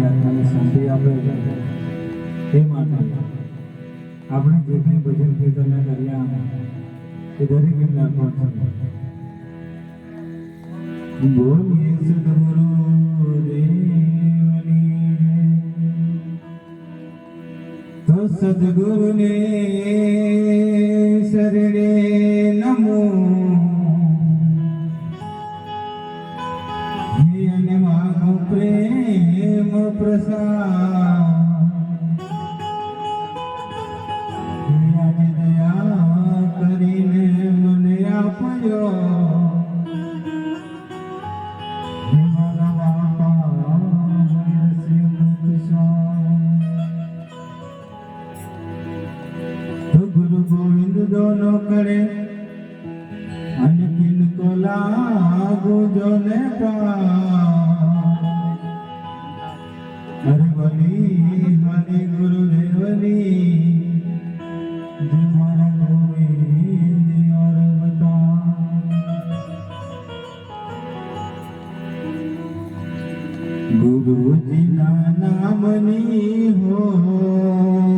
આત્માને શાંતિ આપે એ માટે આપણે જે કંઈ ભજન કીર્તન કર્યા એ દરેક એમને અર્પણ છે. બોલીએ સદગુરુ તો સદગુરુને શરણે નમો અને માગો પ્રેમ પ્રસાદ આજે દયા કરીને મને આપ્યો गुरु गोविंद दोनों करे अनकिन को लागू जो ने हरि बली हरि गुरु देवनी मारा गोविंद और बता गुरु जी ना नामनी हो